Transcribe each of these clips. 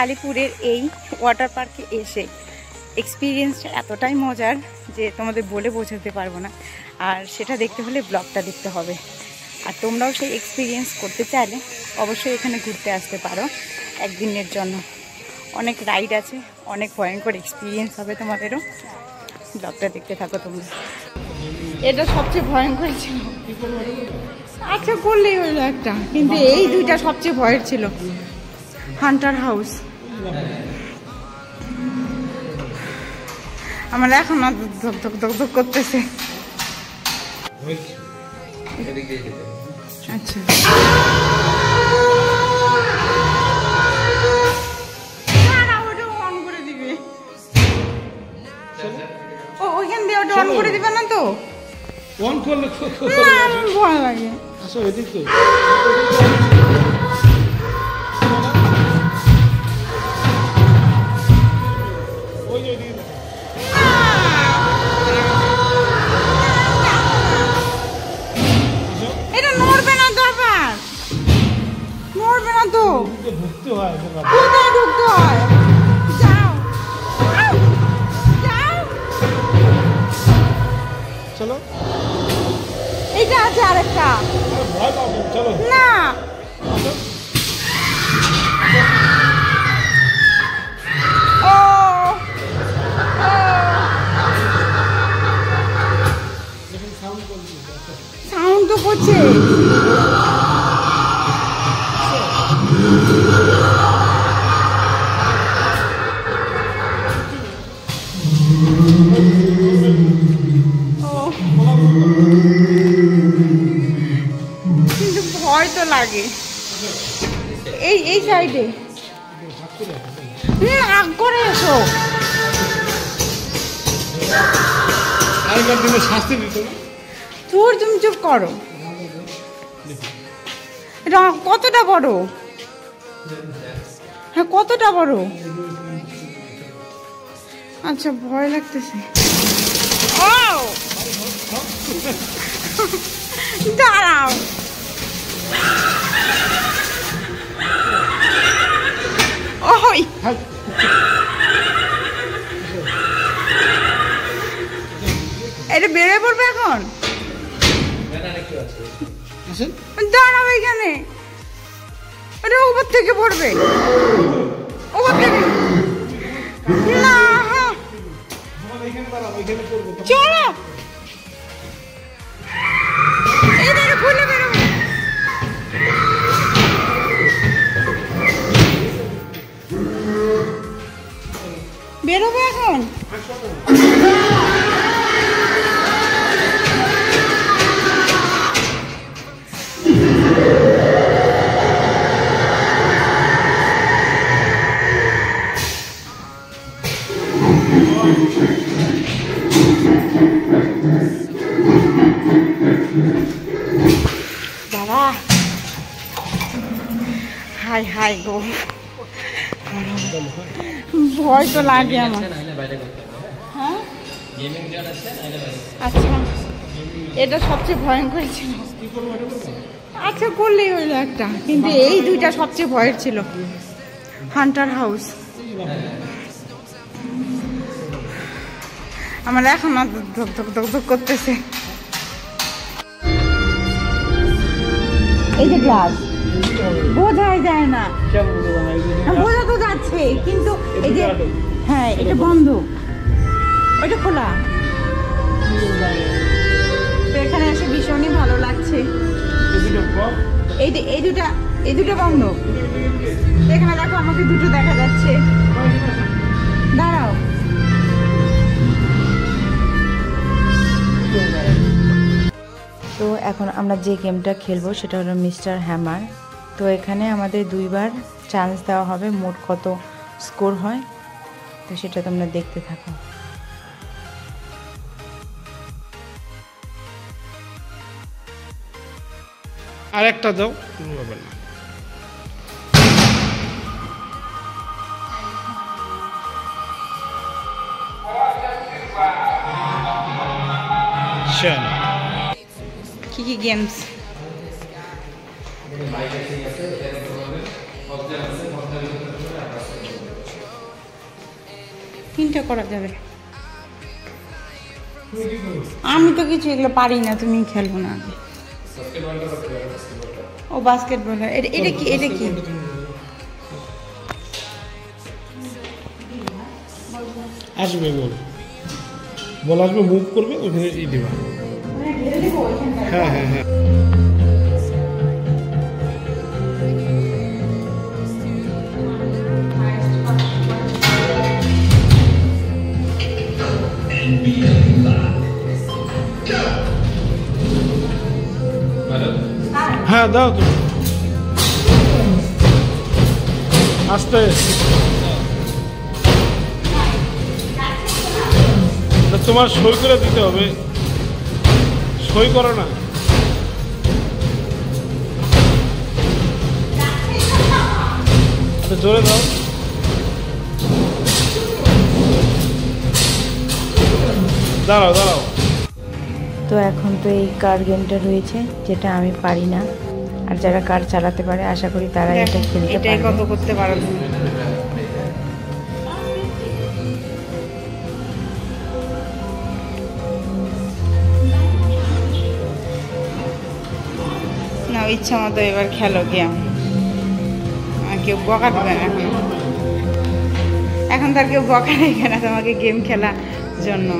আলিপুরের এই ওয়াটার পার্কে এসে এক্সপিরিয়েন্সটা এতটাই মজার যে তোমাদের বলে বোঝাতে পারবো না। আর সেটা দেখতে হলে ব্লগটা দেখতে হবে। আর তোমরাও সেই এক্সপিরিয়েন্স করতে চাইলে অবশ্যই এখানে ঘুরতে আসতে পারো একদিনের জন্য। অনেক রাইড আছে, অনেক ভয়ঙ্কর এক্সপিরিয়েন্স হবে তোমাদেরও। ব্লগটা দেখতে থাকো তোমরা। এটা সবচেয়ে ভয়ঙ্কর ছিল। আচ্ছা করলেই হলো একটা, কিন্তু এই দুইটা সবচেয়ে ভয়ের ছিল। হান্টার হাউস আমার এখন ধক ধক ধক ধক করতেছে। আচ্ছা অন করে দিবে। ও ওইখান দিয়ে ওটা অন করে দিবে না তো? অন করলে ভয় লাগে। আচ্ছা এদিক তো এটা নড়বে না তো, আবার নড়বে না তো, ঢুকতে হয় ঢুকতে হয়। যাও যাও চলো। এইটা আছে আরেকটা না। ও সাউন্ড তো করছে। কিন্তু ভয় তো লাগে। এই সাইডে আগ করে এসো। শাস্তি দিত না তোর, তুমি চুপ করো। এটা কতটা বড়? হ্যাঁ কতটা বড়? আচ্ছা ভয় লাগতেছে। ও দাঁড়াও। ওই এটা বেরোয় পড়বে এখন। দাঁড়াও এখানে, এটা উপর থেকে পড়বে। উপর থেকে না, চলো এদের খুলে বেরোবে। বেরোবে এখন। বাবা হাই হাই গো, ভয় তো লাগে আমার। হ্যাঁ আচ্ছা এটা সবচেয়ে ভয়ঙ্কর ছিল। আচ্ছা করলেই হইলো একটা, কিন্তু এই দুইটা সবচেয়ে ভয়ের ছিল। হান্টার হাউস আমার এখন ধক ধক ধক ধক করতেছে। এই যে গ্লাস বোঝাই যায় না, বোঝা তো যাচ্ছে কিন্তু এই যে হ্যাঁ এটা বন্ধ, ওইটা খোলা। তো এখানে এসে ভীষণই ভালো লাগছে। এই দুটো বন্ধ। এখানে দেখো আমাকে দুটো দেখা যাচ্ছে। দাঁড়াও তো এখন আমরা যে গেমটা খেলবো সেটা হলো মিস্টার হ্যামার। তো এখানে আমাদের 2 বার চান্স দেওয়া হবে, মোট কত স্কোর হয় তো সেটা তোমরা দেখতে থাকো। আরেকটা দাও। কি গেমস? 3টা করা যাবে। আমি তো কিছু এগুলো পারি না, তুমি খেলবো না আগে। ও বাস্কেটবল, এটা কি? এটা কি? আসবে বল, বল আসবে, মুভ করবে, ওখানে ই দিবা। হ্যাঁ হ্যাঁ হ্যাঁ। হ্যাঁ দাও তুমি আস্তে। তোমার সই করে দিতে হবে, সই করো না। জোরে দাও। দাঁড়াও দাঁড়াও। তো এখন তো এই কার গেমটা রয়েছে, যেটা আমি পারি না, আর যারা কার চালাতে পারে আশা করি তারা এটা খেলতে পারে। এটাই কত করতে পারো তুমি। না ইচ্ছা মতো এবার খেলো গেম, আর কেউ বকা দেবে না। এখন তার কেউ বকা দেবে না তোমাকে গেম খেলার জন্য।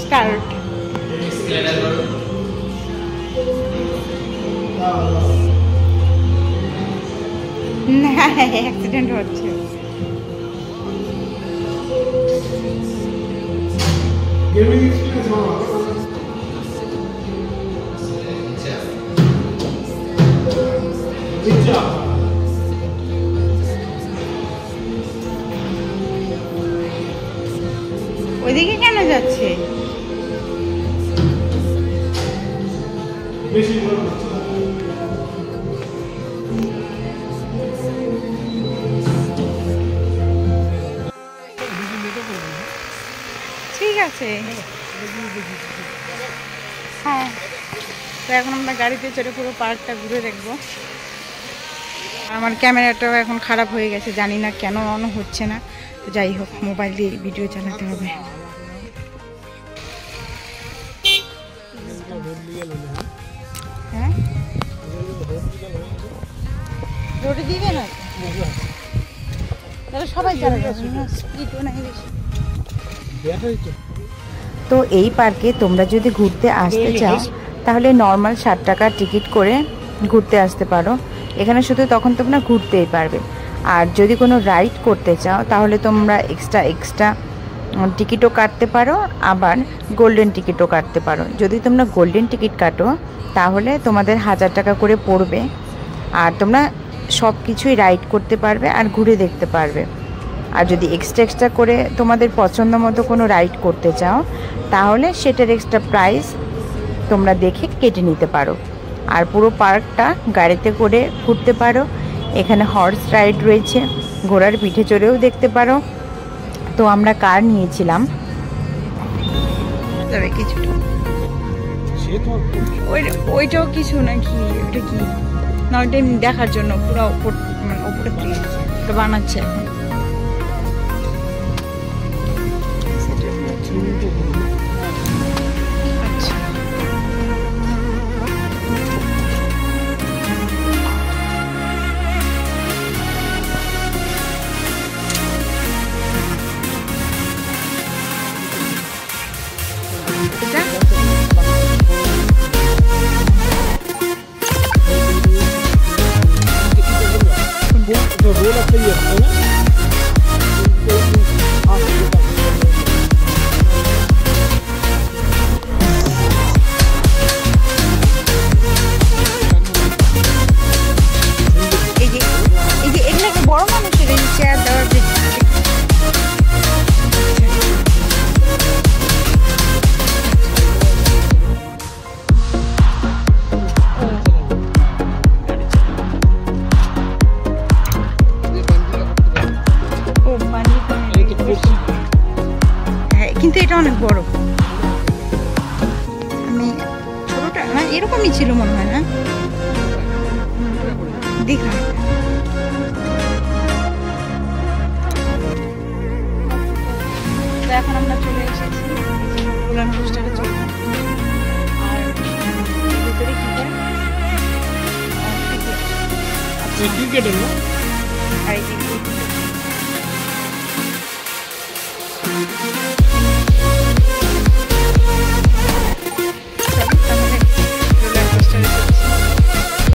স্টার্ট। না অ্যাক্সিডেন্ট হচ্ছে। ওইদিকে কেন যাচ্ছে? ঠিক আছে, হ্যাঁ। তো এখন আমরা গাড়িতে চড়ে পুরো পার্কটা ঘুরে দেখবো। আমার ক্যামেরাটাও এখন খারাপ হয়ে গেছে, জানি না কেন অন হচ্ছে না। তো যাই হোক, মোবাইল দিয়ে ভিডিও চালাতে হবে। হ্যাঁ রোডে দিবে না, তাহলে সবাই চালাবে, স্পিডও নাই বেশি। তো এই পার্কে তোমরা যদি ঘুরতে আসতে চাও তাহলে নর্মাল 60 টাকার টিকিট করে ঘুরতে আসতে পারো। এখানে শুধু তখন তোমরা ঘুরতেই পারবে। আর যদি কোনো রাইড করতে চাও তাহলে তোমরা এক্সট্রা টিকিটও কাটতে পারো, আবার গোল্ডেন টিকিটও কাটতে পারো। যদি তোমরা গোল্ডেন টিকিট কাটো তাহলে তোমাদের 1000 টাকা করে পড়বে, আর তোমরা সব কিছুই রাইড করতে পারবে আর ঘুরে দেখতে পারবে। আর যদি এক্সট্রা করে তোমাদের পছন্দ মতো কোনো রাইড করতে চাও তাহলে সেটার এক্সট্রা প্রাইস তোমরা দেখে কেটে নিতে পারো। আর পুরো পার্কটা গাড়িতে করে ঘুরতে পারো। এখানে হর্স রাইড রয়েছে, ঘোড়ার পিঠে চড়েও দেখতে পারো। তো আমরা কার নিয়েছিলাম, তবে কিছুটা ওইটাও কিছু নাকি, ওটা কি না, ওইটা দেখার জন্য পুরো মানে ওপরে থেকে ওটা বানাচ্ছে এখন। কিন্তু এটা অনেক বড়, আমি ছোটটা না এরকমই ছিল মনে হয় না। দীঘা। তো এখন আমরা চলে এসেছি রোলার কোস্টারে চলবো। আর ভিতরে কি ক্রিকেটের না আর এই